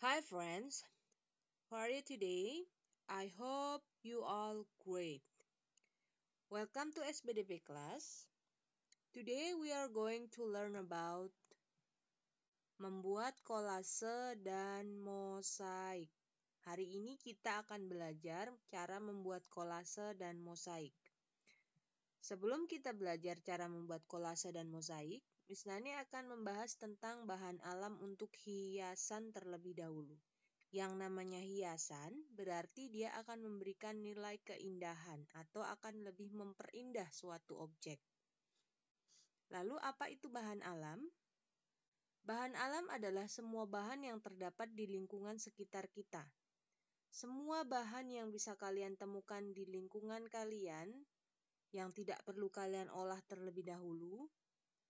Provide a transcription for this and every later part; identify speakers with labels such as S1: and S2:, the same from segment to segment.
S1: Hi friends, how are you today? I hope you all great. Welcome to SBDP class. Today we are going to learn about membuat kolase dan mosaik. Hari ini kita akan belajar cara membuat kolase dan mosaik. Sebelum kita belajar cara membuat kolase dan mosaik, Miss Nani akan membahas tentang bahan alam untuk hiasan terlebih dahulu. Yang namanya hiasan berarti dia akan memberikan nilai keindahan atau akan lebih memperindah suatu objek. Lalu apa itu bahan alam? Bahan alam adalah semua bahan yang terdapat di lingkungan sekitar kita. Semua bahan yang bisa kalian temukan di lingkungan kalian, yang tidak perlu kalian olah terlebih dahulu,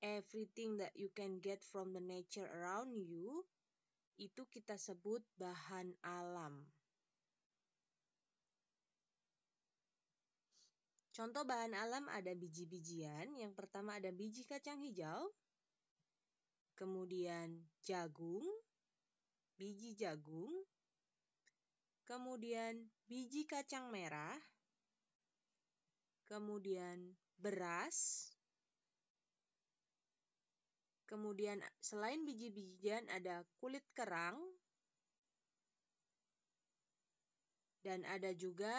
S1: everything that you can get from the nature around you, itu kita sebut bahan alam. Contoh bahan alam ada biji-bijian. Yang pertama ada biji kacang hijau, kemudian jagung, biji jagung, kemudian biji kacang merah, kemudian beras, kemudian selain biji-bijian ada kulit kerang, dan ada juga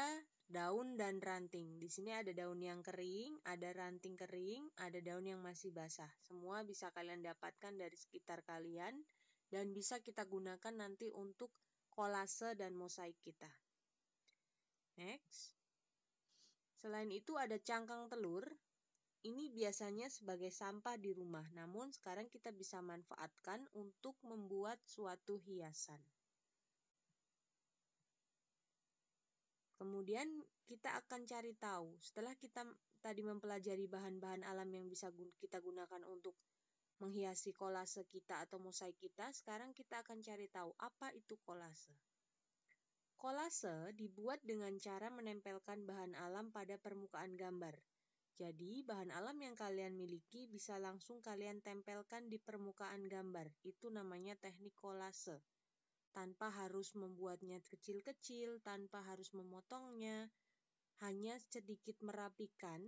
S1: daun dan ranting. Di sini ada daun yang kering, ada ranting kering, ada daun yang masih basah. Semua bisa kalian dapatkan dari sekitar kalian dan bisa kita gunakan nanti untuk kolase dan mosaik kita. Next. Selain itu ada cangkang telur. Ini biasanya sebagai sampah di rumah, namun sekarang kita bisa manfaatkan untuk membuat suatu hiasan. Kemudian kita akan cari tahu, setelah kita tadi mempelajari bahan-bahan alam yang bisa kita gunakan untuk menghiasi kolase kita atau mosaik kita, sekarang kita akan cari tahu apa itu kolase. Kolase dibuat dengan cara menempelkan bahan alam pada permukaan gambar. Jadi, bahan alam yang kalian miliki bisa langsung kalian tempelkan di permukaan gambar. Itu namanya teknik kolase. Tanpa harus membuatnya kecil-kecil, tanpa harus memotongnya, hanya sedikit merapikan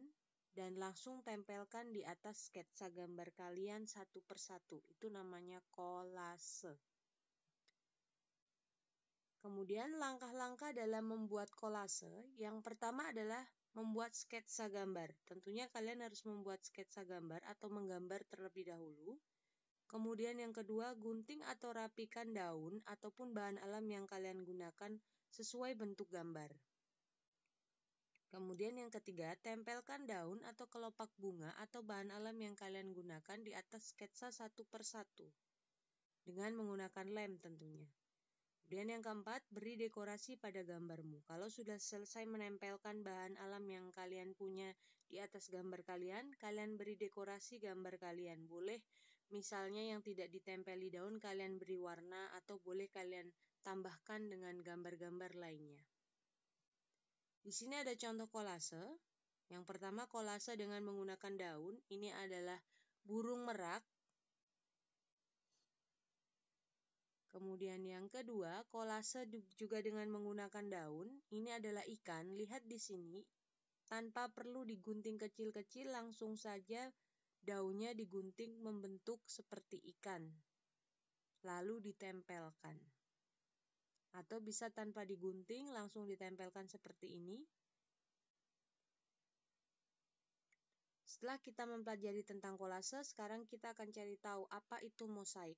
S1: dan langsung tempelkan di atas sketsa gambar kalian satu persatu. Itu namanya kolase. Kemudian langkah-langkah dalam membuat kolase, yang pertama adalah membuat sketsa gambar. Tentunya kalian harus membuat sketsa gambar atau menggambar terlebih dahulu. Kemudian yang kedua, gunting atau rapikan daun ataupun bahan alam yang kalian gunakan sesuai bentuk gambar. Kemudian yang ketiga, tempelkan daun atau kelopak bunga atau bahan alam yang kalian gunakan di atas sketsa satu persatu dengan menggunakan lem tentunya. Kemudian yang keempat, beri dekorasi pada gambarmu. Kalau sudah selesai menempelkan bahan alam yang kalian punya di atas gambar kalian, kalian beri dekorasi gambar kalian. Boleh misalnya yang tidak ditempeli daun, kalian beri warna atau boleh kalian tambahkan dengan gambar-gambar lainnya. Di sini ada contoh kolase. Yang pertama kolase dengan menggunakan daun. Ini adalah burung merak. Kemudian yang kedua, kolase juga dengan menggunakan daun. Ini adalah ikan. Lihat di sini, tanpa perlu digunting kecil-kecil, langsung saja daunnya digunting membentuk seperti ikan. Lalu ditempelkan. Atau bisa tanpa digunting, langsung ditempelkan seperti ini. Setelah kita mempelajari tentang kolase, sekarang kita akan cari tahu apa itu mosaik.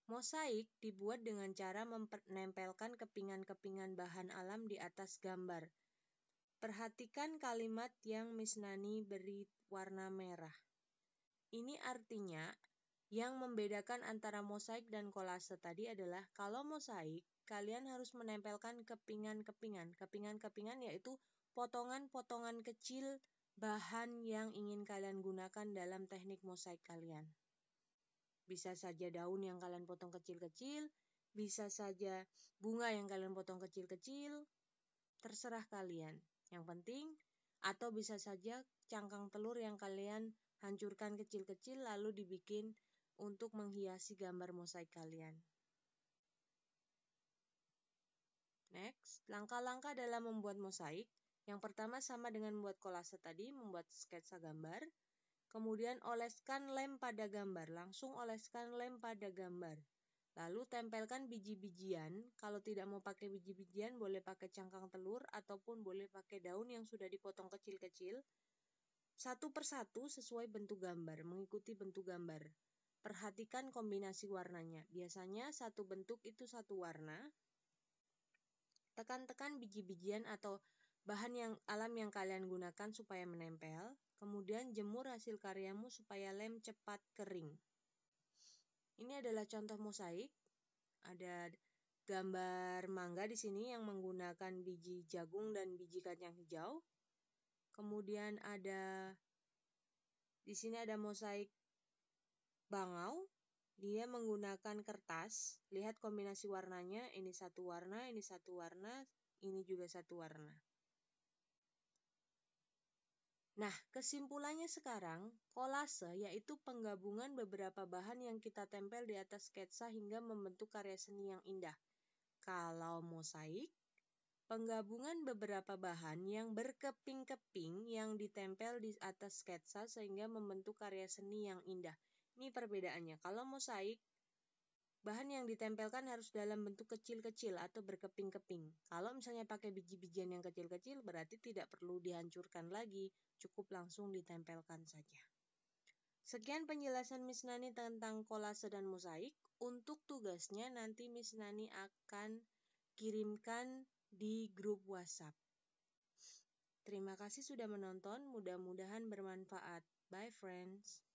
S1: Mosaik dibuat dengan cara menempelkan kepingan-kepingan bahan alam di atas gambar. Perhatikan kalimat yang Miss Nani beri warna merah. Ini artinya yang membedakan antara mosaik dan kolase tadi adalah kalau mosaik, kalian harus menempelkan kepingan-kepingan. Kepingan-kepingan yaitu potongan-potongan kecil bahan yang ingin kalian gunakan dalam teknik mosaik kalian. Bisa saja daun yang kalian potong kecil-kecil, bisa saja bunga yang kalian potong kecil-kecil, terserah kalian. Yang penting, atau bisa saja cangkang telur yang kalian hancurkan kecil-kecil lalu dibikin untuk menghiasi gambar mosaik kalian. Next, langkah-langkah dalam membuat mosaik. Yang pertama sama dengan membuat kolase tadi, membuat sketsa gambar. Kemudian oleskan lem pada gambar, langsung oleskan lem pada gambar. Lalu tempelkan biji-bijian. Kalau tidak mau pakai biji-bijian, boleh pakai cangkang telur ataupun boleh pakai daun yang sudah dipotong kecil-kecil. Satu persatu sesuai bentuk gambar, mengikuti bentuk gambar. Perhatikan kombinasi warnanya. Biasanya satu bentuk itu satu warna. Tekan-tekan biji-bijian atau bahan yang alam yang kalian gunakan supaya menempel. Kemudian jemur hasil karyamu supaya lem cepat kering. Ini adalah contoh mosaik. Ada gambar mangga di sini yang menggunakan biji jagung dan biji kacang hijau. Kemudian di sini ada mosaik bangau. Dia menggunakan kertas. Lihat kombinasi warnanya. Ini satu warna, ini satu warna, ini juga satu warna. Nah, kesimpulannya sekarang, kolase yaitu penggabungan beberapa bahan yang kita tempel di atas sketsa hingga membentuk karya seni yang indah. Kalau mosaik, penggabungan beberapa bahan yang berkeping-keping yang ditempel di atas sketsa sehingga membentuk karya seni yang indah. Ini perbedaannya. Kalau mosaik, bahan yang ditempelkan harus dalam bentuk kecil-kecil atau berkeping-keping. Kalau misalnya pakai biji-bijian yang kecil-kecil, berarti tidak perlu dihancurkan lagi, cukup langsung ditempelkan saja. Sekian penjelasan Miss Nani tentang kolase dan mosaik. Untuk tugasnya nanti Miss Nani akan kirimkan di grup WhatsApp. Terima kasih sudah menonton, mudah-mudahan bermanfaat. Bye friends.